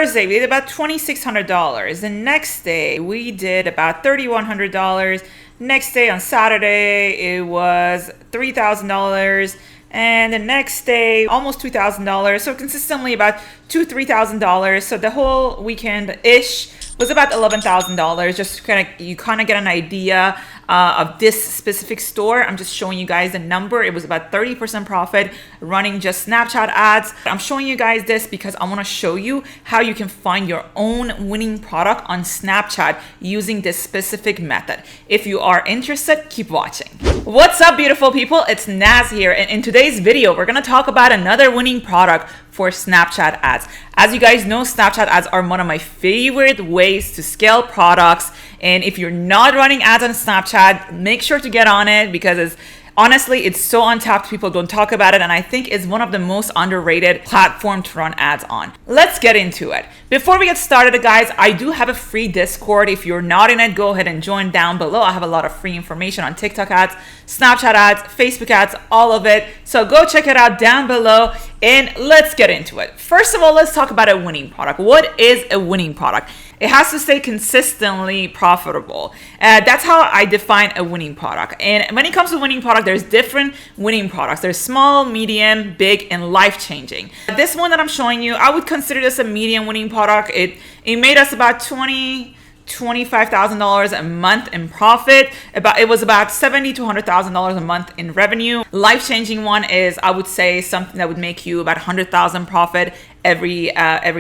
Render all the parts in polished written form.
Thursday, we did about $2,600. The next day, we did about $3,100. Next day on Saturday, it was $3,000. And the next day, almost $2,000. So consistently about $2,000-$3,000. So the whole weekend-ish was about $11,000. Just you kind of get an idea of this specific store. I'm just showing you guys the number. It was about 30% profit running just Snapchat ads. I'm showing you guys this because I want to show you how you can find your own winning product on Snapchat using this specific method. If you are interested, keep watching. What's up, beautiful people? It's Naz here, and in today's video, we're going to talk about another winning product for Snapchat ads. As you guys know, Snapchat ads are one of my favorite ways to scale products. And if you're not running ads on Snapchat, make sure to get on it because honestly, it's so untapped. People don't talk about it. And I think it's one of the most underrated platforms to run ads on. Let's get into it. Before we get started, guys, I do have a free Discord. If you're not in it, go ahead and join down below. I have a lot of free information on TikTok ads, Snapchat ads, Facebook ads, all of it. So go check it out down below and let's get into it. First of all, let's talk about a winning product. What is a winning product? It has to stay consistently profitable. That's how I define a winning product. And when it comes to winning product, there's different winning products. There's small, medium, big, and life-changing. This one that I'm showing you, I would consider this a medium winning product. It made us about $25,000 a month in profit. It was about $70,000 to $100,000 a month in revenue. Life-changing one is, I would say, something that would make you about $100,000 profit every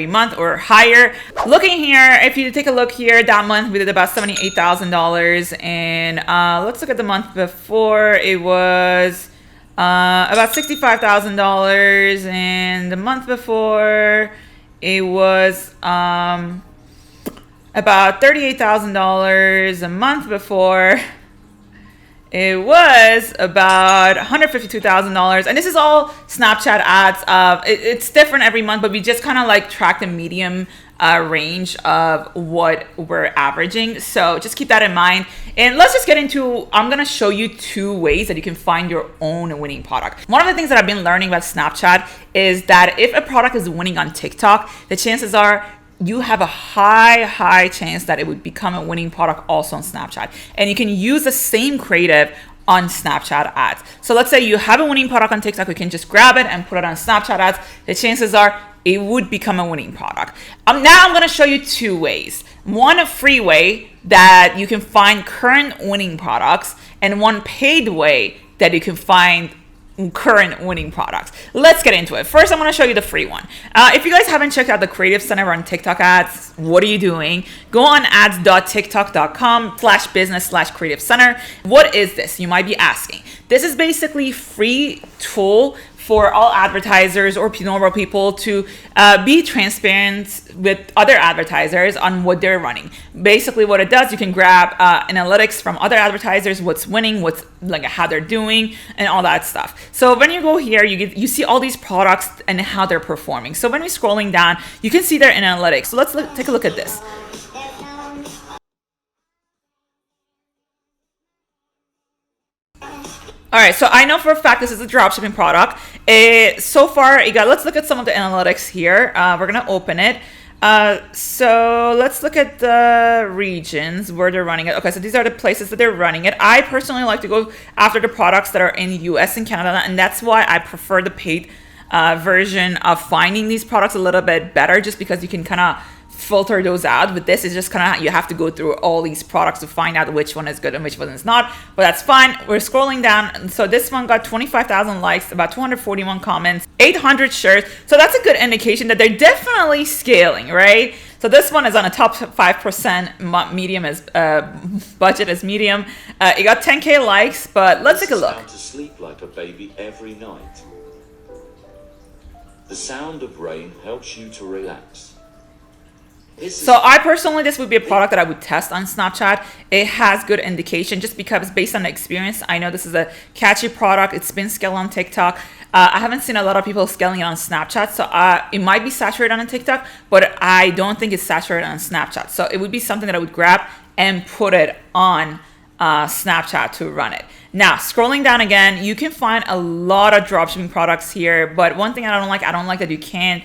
month or higher. Looking here, if you take a look here, that month we did about $78,000, and let's look at the month before. It was about $65,000, and the month before it was about $38,000. A month before it was about $152,000, and this is all Snapchat ads. It's different every month, but we just kind of like track the medium range of what we're averaging. So just keep that in mind. And let's just get into, I'm going to show you two ways that you can find your own winning product. One of the things that I've been learning about Snapchat is that if a product is winning on TikTok, the chances are you have a high chance that it would become a winning product also on Snapchat. And you can use the same creative on Snapchat ads. So let's say you have a winning product on TikTok, you can just grab it and put it on Snapchat ads. The chances are it would become a winning product. Now I'm going to show you two ways. One, a free way that you can find current winning products, and one paid way that you can find current winning products. Let's get into it. First, I'm going to show you the free one. If you guys haven't checked out the Creative Center on TikTok ads, what are you doing? Go on ads.tiktok.com/business/creative center. What is this? You might be asking. This is basically free tool for all advertisers or normal people to be transparent with other advertisers on what they're running. Basically what it does, you can grab analytics from other advertisers, what's winning, what's like how they're doing, and all that stuff. So when you go here, you see all these products and how they're performing. So when we're scrolling down, you can see their analytics. So let's take a look at this. All right, so I know for a fact this is a dropshipping product. So far, let's look at some of the analytics here. We're gonna open it. So let's look at the regions where they're running it. Okay, so these are the places that they're running it. I personally like to go after the products that are in the US and Canada, and that's why I prefer the paid version of finding these products a little bit better, just because you can kind of filter those out. But this is just kind of, you have to go through all these products to find out which one is good and which one is not, but that's fine. We're scrolling down. So this one got 25,000 likes, about 241 comments, 800 shares. So that's a good indication that they're definitely scaling, right? So this one is on a top 5%. Medium is budget is medium. It got 10K likes, but let's take a look. How to sleep like a baby every night. The sound of rain helps you to relax. So I personally, this would be a product that I would test on Snapchat. It has good indication just because based on the experience, I know this is a catchy product. It's been scaled on TikTok. I haven't seen a lot of people scaling it on Snapchat. So it might be saturated on TikTok, but I don't think it's saturated on Snapchat. So it would be something that I would grab and put it on Snapchat to run it. Now, scrolling down again, you can find a lot of dropshipping products here. But one thing I don't like that you can't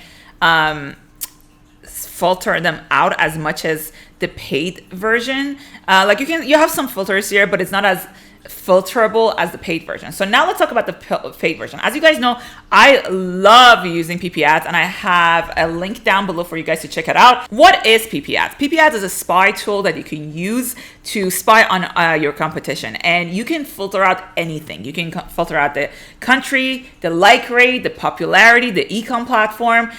filter them out as much as the paid version. Like you have some filters here, but it's not as filterable as the paid version. So now let's talk about the paid version. As you guys know, I love using PP ads, and I have a link down below for you guys to check it out. What is PP ads? PP ads is a spy tool that you can use to spy on your competition, and you can filter out anything. You can filter out the country, the like rate, the popularity, the e-com platform,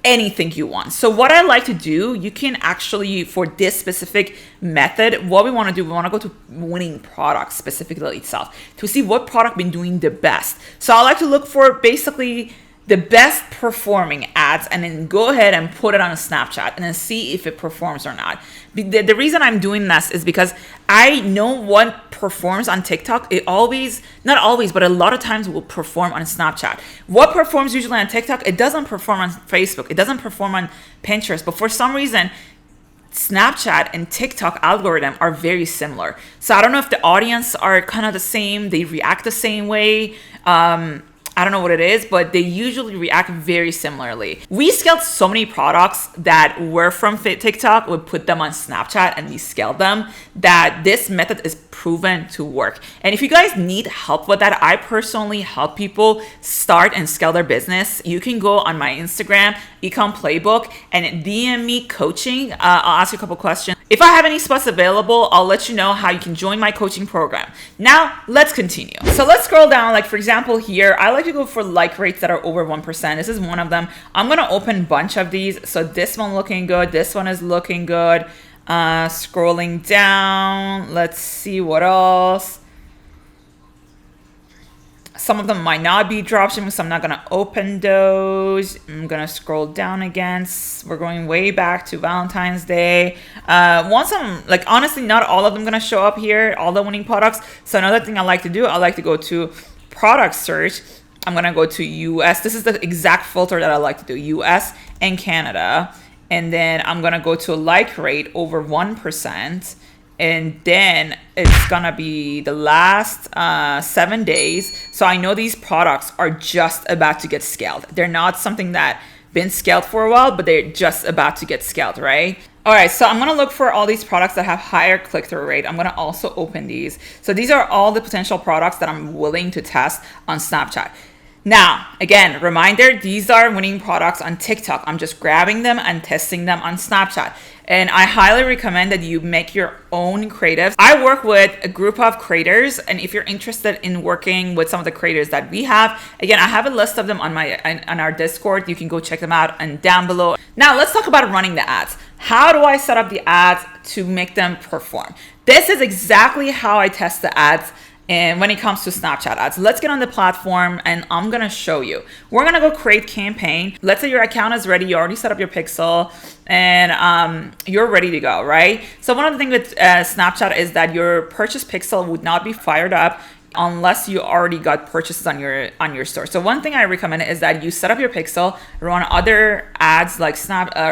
anything you want. So what I like to do, you can actually, for this specific method, what we want to do, we want to go to winning products specifically itself to see what product been doing the best. So I like to look for basically the best performing ads and then go ahead and put it on a Snapchat and then see if it performs or not. The reason I'm doing this is because I know what performs on TikTok. It always, not always, but a lot of times will perform on Snapchat. What performs usually on TikTok, it doesn't perform on Facebook. It doesn't perform on Pinterest. But for some reason, Snapchat and TikTok algorithm are very similar. So I don't know if the audience are kind of the same. They react the same way. I don't know what it is, but they usually react very similarly. We scaled so many products that were from TikTok, we put them on Snapchat and we scaled them, that this method is proven to work. And if you guys need help with that, I personally help people start and scale their business. You can go on my Instagram, Ecom Playbook, and DM me coaching. I'll ask you a couple questions. If I have any spots available, I'll let you know how you can join my coaching program. Now, let's continue. So let's scroll down. Like for example, here, I like to go for like rates that are over 1%. This is one of them. I'm gonna open a bunch of these. So this one looking good. This one is looking good. Scrolling down, let's see what else. Some of them might not be dropshipping, so I'm not gonna open those. I'm gonna scroll down again. We're going way back to Valentine's Day. Once I'm like, honestly, not all of them gonna show up here, all the winning products. So another thing I like to do, I like to go to product search. I'm gonna go to US. This is the exact filter that I like to do, US and Canada. And then I'm gonna go to like rate over 1%. And then it's gonna be the last 7 days. So I know these products are just about to get scaled. They're not something that been scaled for a while, but they're just about to get scaled, right? All right, so I'm gonna look for all these products that have higher click-through rate. I'm gonna also open these. So these are all the potential products that I'm willing to test on Snapchat. Now, again, reminder, these are winning products on TikTok. I'm just grabbing them and testing them on Snapchat. And I highly recommend that you make your own creatives. I work with a group of creators, and if you're interested in working with some of the creators that we have, again, I have a list of them on our Discord. You can go check them out and down below. Now, let's talk about running the ads. How do I set up the ads to make them perform? This is exactly how I test the ads. And when it comes to Snapchat ads, let's get on the platform and I'm gonna show you. We're gonna go create campaign. Let's say your account is ready. You already set up your pixel and you're ready to go, right? So one of the things with Snapchat is that your purchase pixel would not be fired up unless you already got purchases on your store. So one thing I recommend is that you set up your pixel, run other ads like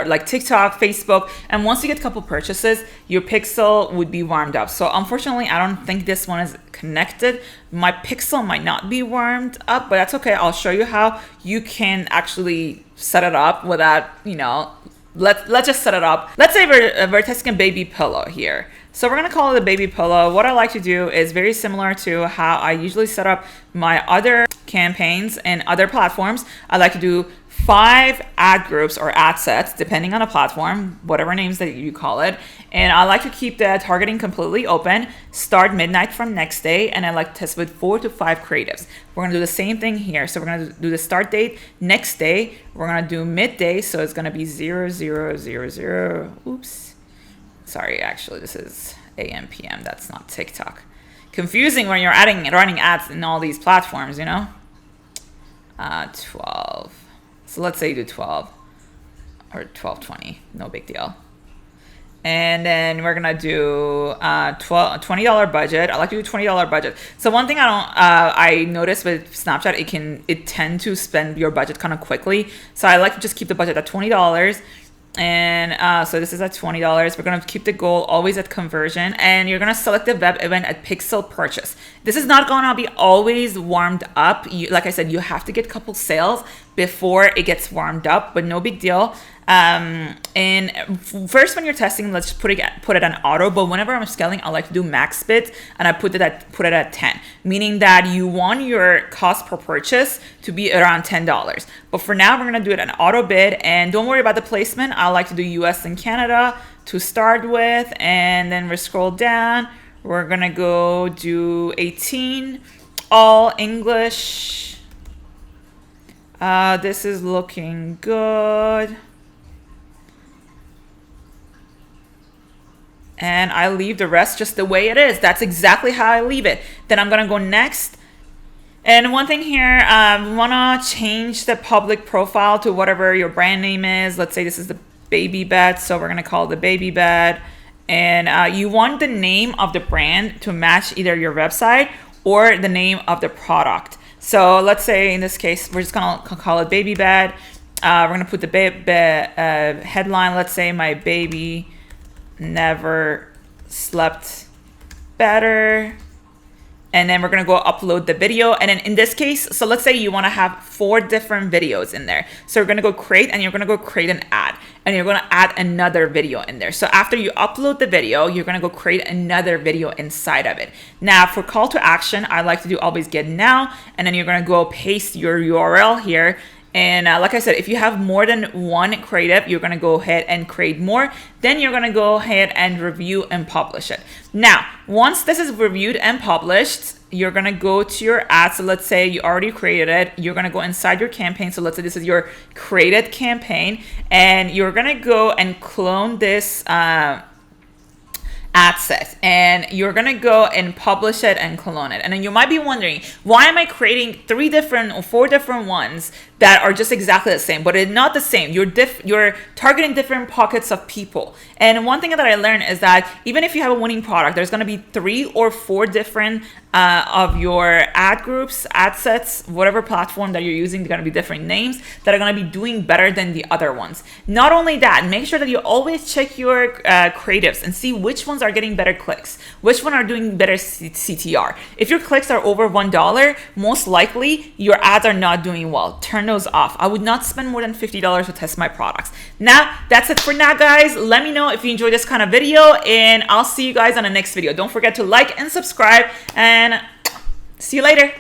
like TikTok, Facebook, and once you get a couple purchases, your pixel would be warmed up. So unfortunately, I don't think this one is connected. My pixel might not be warmed up, but that's okay. I'll show you how you can actually set it up without, let's just set it up. Let's say we're testing a baby pillow here. So we're gonna call it a baby pillow. What I like to do is very similar to how I usually set up my other campaigns and other platforms. I like to do 5 ad groups or ad sets, depending on the platform, whatever names that you call it. And I like to keep the targeting completely open, start midnight from next day, and I like to test with 4 to 5 creatives. We're gonna do the same thing here. So we're gonna do the start date next day. We're gonna do midday, so it's gonna be 0000. Oops. Sorry, actually, this is AM, PM. That's not TikTok. Confusing when you're running ads in all these platforms, 12. So let's say you do 12 or 12:20. No big deal. And then we're gonna do $20 budget. I like to do $20 budget. So one thing I noticed with Snapchat, it tend to spend your budget kind of quickly. So I like to just keep the budget at $20. And so this is at $20. We're going to keep the goal always at conversion, and you're going to select the web event at pixel purchase. This is not going to be always warmed up. Like I said, you have to get a couple sales before it gets warmed up, but no big deal. And first, when you're testing, let's put it on auto. But whenever I'm scaling, I like to do max bid, and I put it at 10, meaning that you want your cost per purchase to be around $10. But for now, we're gonna do it on auto bid, and don't worry about the placement. I like to do US and Canada to start with, and then we scroll down. We're gonna go do 18, all English. This is looking good. And I leave the rest just the way it is. That's exactly how I leave it. Then I'm gonna go next. And one thing here, we wanna change the public profile to whatever your brand name is. Let's say this is the baby bed, so we're gonna call it the baby bed. And you want the name of the brand to match either your website or the name of the product. So let's say in this case, we're just gonna call it baby bed. We're gonna put the headline, let's say my baby never slept better, and then we're gonna go upload the video. And then in this case, so let's say you want to have 4 different videos in there, so you're gonna go create, and you're gonna go create an ad, and you're gonna add another video in there. So after you upload the video, you're gonna go create another video inside of it. Now for call to action, I like to do always get now, and then you're gonna go paste your URL here. And like I said, if you have more than one creative, you're going to go ahead and create more. Then you're going to go ahead and review and publish it. Now, once this is reviewed and published, you're going to go to your ad. So let's say you already created it. You're going to go inside your campaign. So let's say this is your created campaign. And you're going to go and clone this ad set, and you're gonna go and publish it and clone it. And then you might be wondering, why am I creating 3 different or 4 different ones that are just exactly the same? But it's not the same. You're targeting different pockets of people. And one thing that I learned is that even if you have a winning product, there's gonna be 3 or 4 different of your ad groups, ad sets, whatever platform that you're using, they're gonna be different names that are gonna be doing better than the other ones. Not only that, make sure that you always check your creatives and see which ones are getting better clicks, which one are doing better CTR. If your clicks are over $1, most likely your ads are not doing well. Turn those off. I would not spend more than $50 to test my products. Now, that's it for now, guys. Let me know if you enjoyed this kind of video, and I'll see you guys on the next video. Don't forget to like and subscribe, and see you later.